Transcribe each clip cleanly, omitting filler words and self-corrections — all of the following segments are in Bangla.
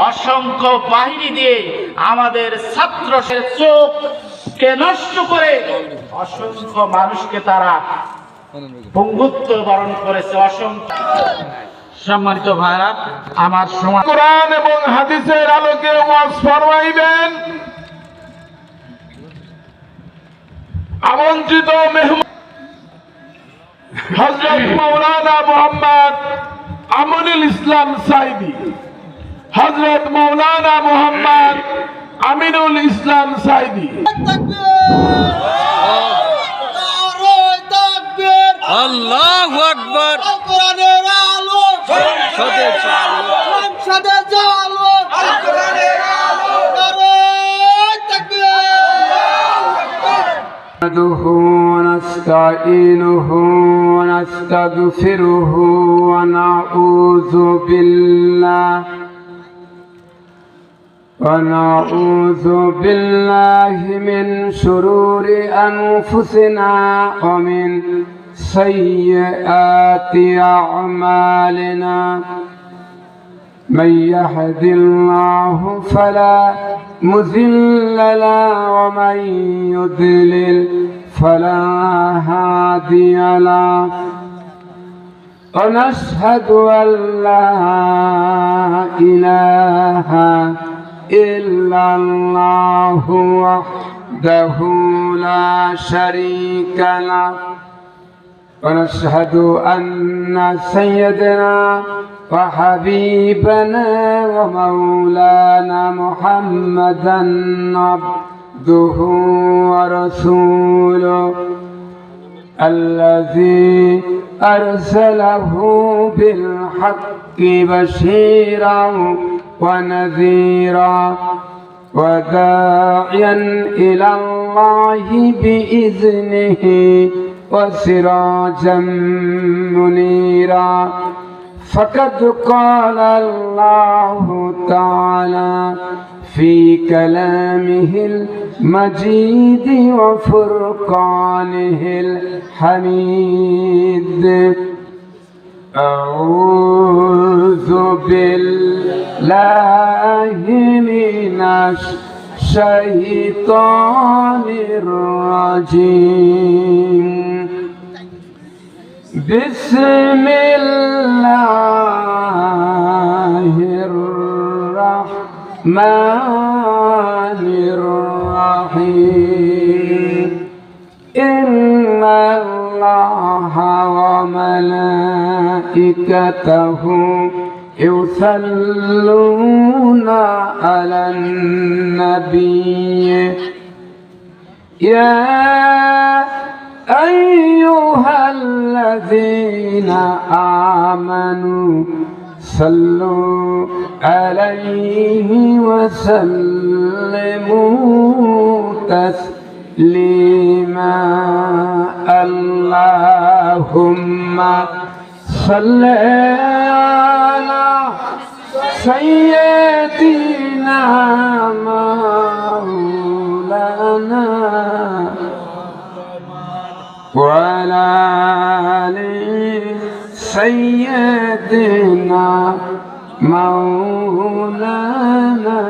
অসংখ্য বাহিনী দিয়ে আমাদের ছাত্রদের চোখকে নষ্ট করে অসংখ্য মানুষকে তারা পঙ্গুত্ব বরণ করেছে। অসংখ্য সম্মানিত ভাইরা, আমার সময় কোরআন এবং হাদিসের আলোকে ওয়াজ ফরমাইবেন আমন্ত্রিত মেহমান হযরত মাওলানা মুহাম্মদ আমিনুল ইসলাম সাইদি। হযরত মাওলানা মুহাম্মদ আমিনুল ইসলাম সাইদি। আল্লাহু আকবার। কোরআনের আলো সংসদের আলো, সংসদের আলো, কোরআনের আলো, নারে তাকবীর। نحمده ونستعينه ونستغفره ونعوذ بالله من شرور أنفسنا ومن سيئات أعمالنا. من يهد الله فلا مضل له ومن يضلل فلا هادي له. ونشهد أن لا إله إلا الله وحده لا شريك له. ونشهد أن سيدنا وحبيبنا ومولانا محمدا عبده ورسوله الذي أرسله بالحق بشيرا ونذيرا وداعيا إلى الله بإذنه وسراجا منيرا. فقد قال الله تعالى في كلامه المجيد وفرقانه الحميد. أعوذ بالله من الشيطان الرجيم. بسم الله الرحمن الرحيم. إن الله وملائكته يصلون على النبي يا أيها الذين آمنوا صلوا عليه وسلموا تسليما. اللهم صل على سيدنا مولانا وعلى آل سيدنا مولانا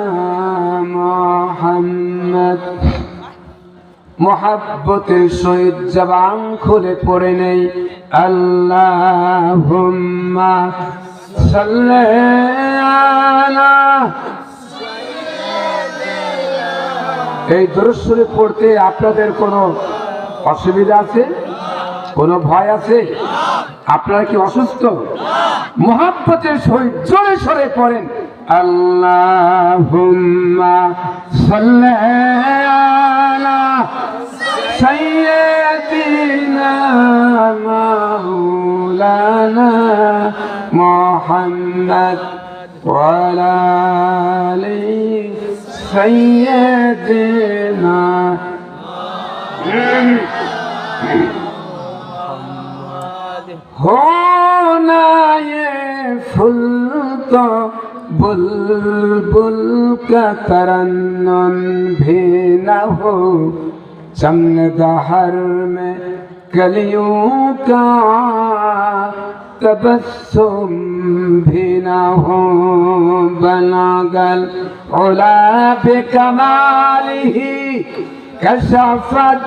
محمد. মোহাব্বতের সহিত জবান খুলে পড়ে নেই আল্লাহুম্মা সাল্লি আলা। এই দরুদ শরীফ পড়তে আপনাদের কোনো অসুবিধা আছে, কোনো ভয় আছে? আপনারা কি অসুস্থ? মোহাব্বতের সহিত জোরে সরে পড়েন আল্লাহুম্মা সাল্লি আলা সাইয়্যিদিনা মাওলানা মুহাম্মদ ওয়া আলা আলি সাইয়্যিদিনা। होना ये फूल तो बुलबुल का तरन्नुम भी न हो, चमन दहर में कलियों का तबस्सुम भी न हो बनागल उला बिकमालिही कशफत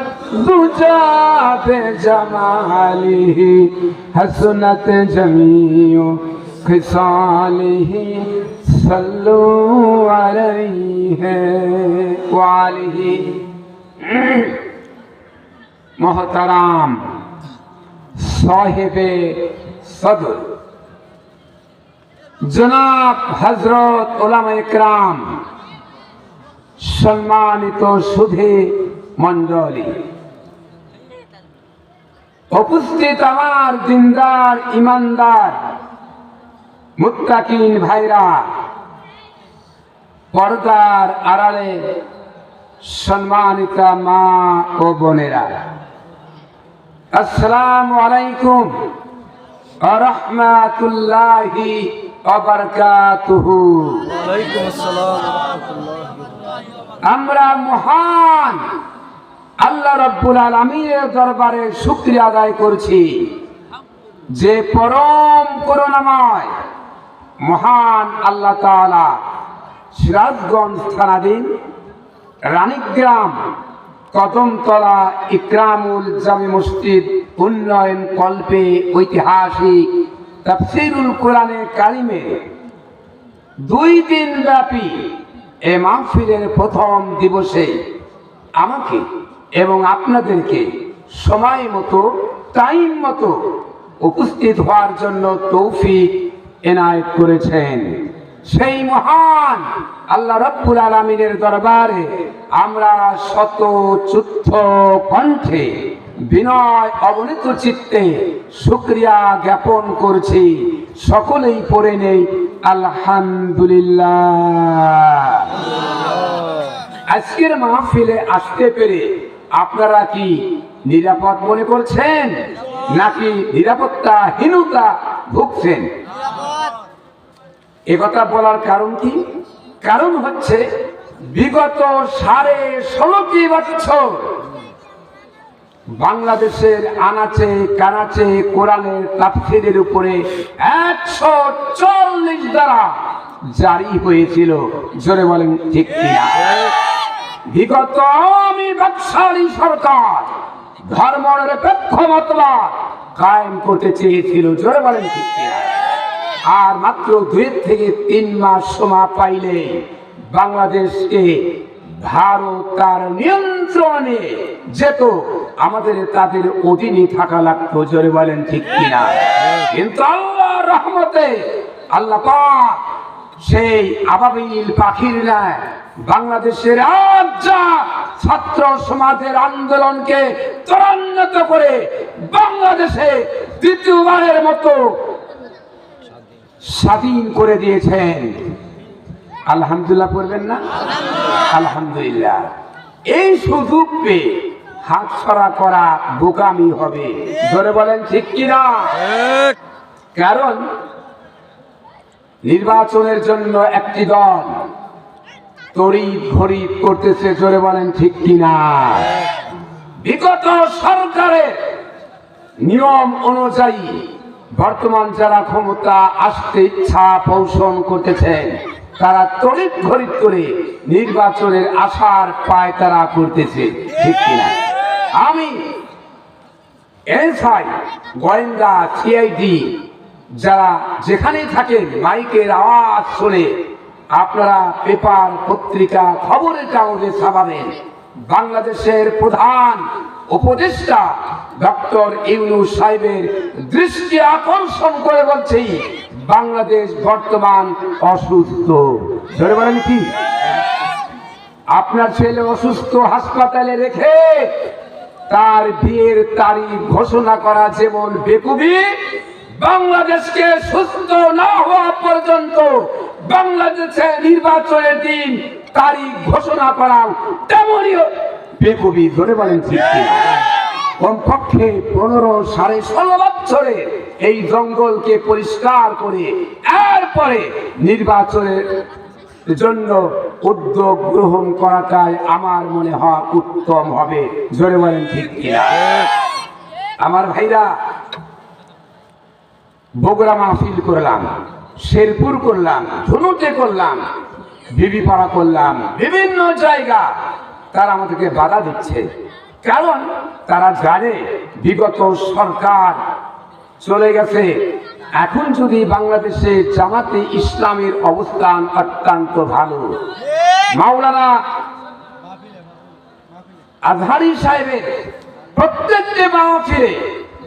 दुजा बिजमालिही हसनत जमीउ खिसालिही सल्लु अलैहि वालिही। मोहतराम साहिबे सदर जनाब हजरत उलामा इकराम, सम्मानित सुधे मंडली, उपस्थित आमार दिनदार ईमानदार मुत्ताकिन भाईरा, पर्दार आড়ালে सम्मानिता मा ओ बोनेरा, अस्सलामु अलैकुम व रहमतुल्लाहि व बाराकातुहु। ওয়ালাইকুম আসসালাম ওয়া রাহমাতুল্লাহ। আমরা মহান আল্লাহ রাব্বুল আলামিনের দরবারে শুকরিয়া আদায় করছি, যে পরম করুণাময় মহান আল্লাহ তাআলা সিরাজগঞ্জ থানাধীন রানীগ্রাম কদমতলা ইকরামুল জামি মসজিদ উন্নয়ন কল্পে ঐতিহাসিক তাফসীরুল কোরআনে কারিমে 2 দিন ব্যাপী এ মাহফিলের প্রথম দিবসে আমাকে এবং আপনাদেরকে সময় মতো টাইম মতো উপস্থিত হওয়ার জন্য তৌফিক এনায়েত করেছেন। সেই মহান আল্লাহ রাব্বুল আলামিনের দরবারে আমরা শতচুত্থ কণ্ঠে বিনয় অবনীত চিত্তে শুকরিয়া জ্ঞাপন করছি। সকলেই পড়ে নেই আলহামদুলিল্লাহ। আজকের মাহফিলে আসতে পেরে আপনারা কি নিরাপদ মনে করছেন নাকি নিরাপত্তাহীনতা ভুগছেন? একথা বলার কারণ কি? কারণ হচ্ছে বিগত 16.5 বছর বাংলাদেশের আনাচে কানাচে কোরআনের তাফসীরের উপরে 140 ধারা জারি হয়েছিল। জোরে বলেন ঠিক কিনা? বিগত আওয়ামী বাকশালী সরকার ধর্মনিরপেক্ষ মতবাদ কায়েম করতে চেয়েছিল। জোরে বলেন ঠিক কিনা? আর মাত্র 2 থেকে 3 মাস সময় পাইলে বাংলাদেশকে ভারত তার নিয়ন্ত্রণে যেত, আমাদের তাদের অধীনে থাকা লাগতো। জোরে বলেন ঠিক কিনা? কিন্তু আল্লাহর রহমতে আল্লাহ পাক সেই আবাবিল পাখির ন্যায় বাংলাদেশের ছাত্র সমাজের আন্দোলনকে ত্বরান্বিত করে বাংলাদেশে দ্বিতীয়বারের মতো স্বাধীন করে দিয়েছেন। আলহামদুলিল্লাহ পড়বেন না? আলহামদুলিল্লাহ। এই সুযোগ পেয়ে হাত ছড়া করা বোকামি হবে। ধরে বলেন ঠিক কিনা? কারণ নির্বাচনের জন্য একটি দল তড়িৎ ঘড়িৎ করতেছে। জোরে বলেন ঠিক কিনা? বিগত সরকারের নিয়ম অনুযায়ী বর্তমান যারা ক্ষমতা আসতে ইচ্ছা পোষণ করতেছেন, তারা তড়িৎ ঘড়িৎ করে নির্বাচনের আশার পায়তারা করতেছে। ঠিক কিনা? আমি এনএসআই, গোয়েন্দা, সিআইডি যারা যেখানেই থাকেন মাইকের আওয়াজ শুনে আপনারা পেপার পত্রিকা খবরের কাগজে ছাপাবেন। বাংলাদেশের প্রধান উপদেষ্টা ডক্টর ইউনূস সাহেবের দৃষ্টি আকর্ষণ করে বলছি, বাংলাদেশ বর্তমান অসুস্থ। ধরে বলেন কি? আপনার ছেলে অসুস্থ, হাসপাতালে রেখে তার বিয়ের তারিখ ঘোষণা করা যেমন বেকুবি, বাংলাদেশকে সুস্থ না হওয়া পর্যন্ত বাংলাদেশে নির্বাচনের দিন তারিখ ঘোষণা করা তেমনই বেকুবি। ধরে বলেন ঠিক কিনা? কমপক্ষে 15-16.5 বছরে এই জঙ্গলকে পরিষ্কার করে এরপরে নির্বাচনের জন্য উদ্যোগ গ্রহণ করাটাই আমার মনে হয় উত্তম হবে। জোরে বলেন ঠিক কিনা? আমার ভাইরা, বগুড়া মাহফিল করলাম, শেরপুর করলাম, ধুনুতে করলাম, বিবিপাড়া করলাম, বিভিন্ন জায়গা তারা আমাদেরকে বাধা দিচ্ছে। কারণ তারা জানে বিগত সরকার চলে গেছে। এখন যদি বাংলাদেশে জামাতে ইসলামের অবস্থান অত্যন্ত ভালো। মাওলানা আজহারি সাহেবের প্রত্যেকটি মাহফিলে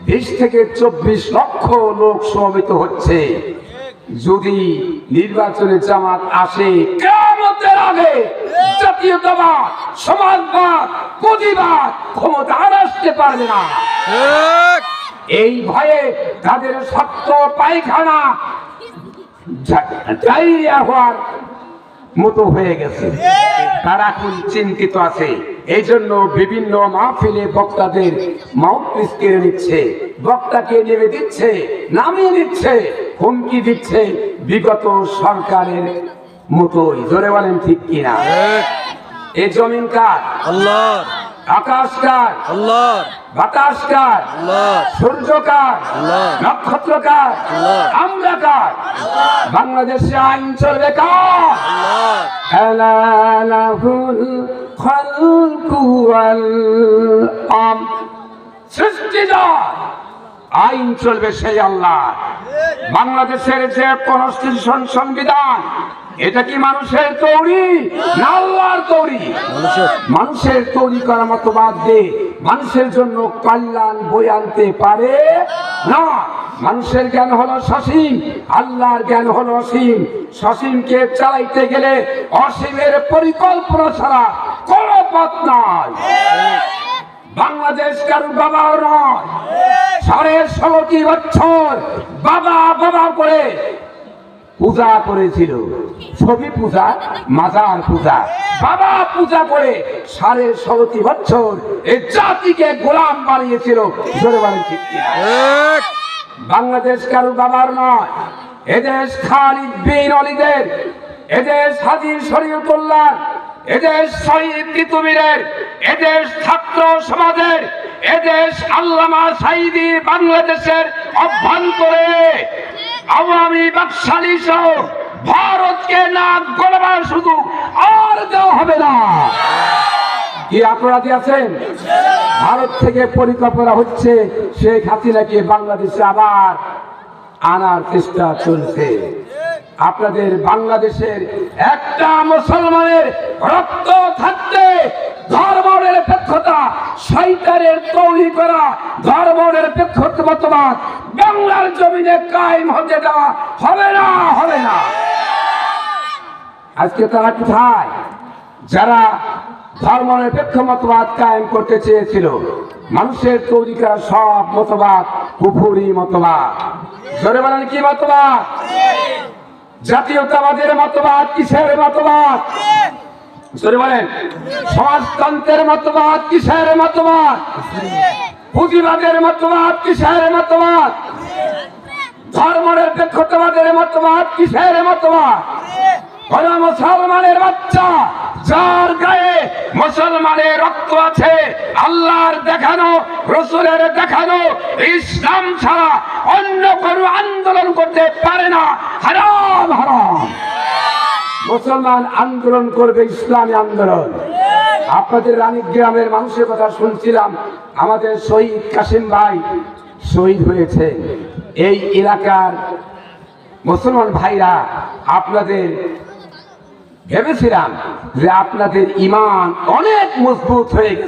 20 থেকে 24 লক্ষ লোক সমবেত হচ্ছে। যদি নির্বাচনে জামাত আসে, কিয়ামতের আগে জাতীয়তাবাদ, সমাজবাদ, পুঁজিবাদ ক্ষমতা আর আসতে পারবে না। এই ভয়ে তাদের শক্ত পায়খানা ডায়রিয়া হওয়ার মতো হয়ে গেছে। তারা এখন চিন্তিত আছে। এই জন্য বিভিন্ন মাহফিলে বক্তাদের মাউথপিস কেড়ে নিচ্ছে, বক্তাকে নেমে দিচ্ছে, নামিয়ে দিচ্ছে, হুমকি দিচ্ছে বিগত সরকারের মতোই। জোরে বলেন ঠিক কিনা? এই জমিন কার? আল্লাহর। আকাশ কার? আল্লাহর। বাতাস কার? আল্লাহর। সূর্য কার? আল্লাহর। নক্ষত্র কার? আল্লাহর। আমরা কার? বাংলাদেশে আইন চলবে কার? আল্লাহর। আলা লাহুল খালকু ওয়াল আমর। সৃষ্টিদার আইন চলবে সেই আল্লাহ। বাংলাদেশের যে কনস্টিটিউশন, সংবিধান, এটা কি মানুষের তৈরি না আল্লাহর তৈরি? মানুষের তৈরি করা মতবাদ দিয়ে মানুষের জন্য কল্যাণ বয়ে আনতে পারে না। মানুষের জ্ঞান হলো সসীম, আল্লাহর জ্ঞান হলো অসীম। সসীমকে চালাইতে গেলে অসীমের পরিকল্পনা ছাড়া কোনো পথ নাই। বাংলাদেশ কারো বাবাও নয়। 16.5 বছর বাবা বাবা করে পূজা করেছিল। ছবি পূজা, মাজার পূজা, বাবা পূজা করে 16.5 বছর এই জাতিকে গোলাম বানিয়েছিল। জোরে বলেন ঠিক কিনা? বাংলাদেশ কারো বাবার নয়। এদেশ খালিদ বিন ওয়ালিদের, এদেশ হাজী শরীয়তুল্লাহ, এদেশ শহীদ তিতুমীরের, এদেশ ছাত্র সমাজের, এদেশ আল্লামা সাঈদী বাংলাদেশের অভ্যন্তরে আওয়ামী বাকশালী সহ ভারতকে নাক গলাবার শুধু আর দেওয়া হবে না। কি অপরাধী আছেন? ভারত থেকে পরিকল্পনা হচ্ছে শেখ হাসিনাকে বাংলাদেশে আবার আনার চেষ্টা চলছে। আপনাদের বাংলাদেশের একটা মুসলমানের রক্ত থাকতে ধর্মনিরপেক্ষতা, শয়তানের তৈরি করা ধর্মনিরপেক্ষ মতবাদ বাংলার জমিনে কায়েম হতে দেওয়া হবে না, হবে না। আজকে তারা কোথায়? যারা ধর্মনিরপেক্ষ মতবাদ কায়েম করতে চেয়েছিল। মানুষের তৈরি করা সব মতবাদ কুফরি মতবাদ। জোরে বলেন কি মতবাদ? জাতীয়তাবাদের মতবাদ কিসের মতবাদ? জোরে বলেন। সমাজতন্ত্রের মতবাদ কিসের মতবাদ? পুঁজিবাদের মতবাদ কিসের মতবাদ? ধর্মনিরপেক্ষতাবাদের মতবাদ কিসের মতবাদ? বড় মুসলমানের বাচ্চা, যার গায়ে মুসলমানের রক্ত আছে, আল্লাহর দেখানো, রসুলের দেখানো ইসলাম ছাড়া অন্য কোনো আন্দোলন করতে পারে না। হারাম হারাম। মুসলমান আন্দোলন করবে ইসলামী আন্দোলন। আপনাদের রানীগ্রামের মানুষের কথা শুনছিলাম। আমাদের শহীদ কাসিম ভাই শহীদ হয়েছে। এই এলাকার মুসলমান ভাইরা, আপনাদের ভেবেছিলাম যে আপনাদের ঈমান অনেক মজবুত হয়ে গেছে।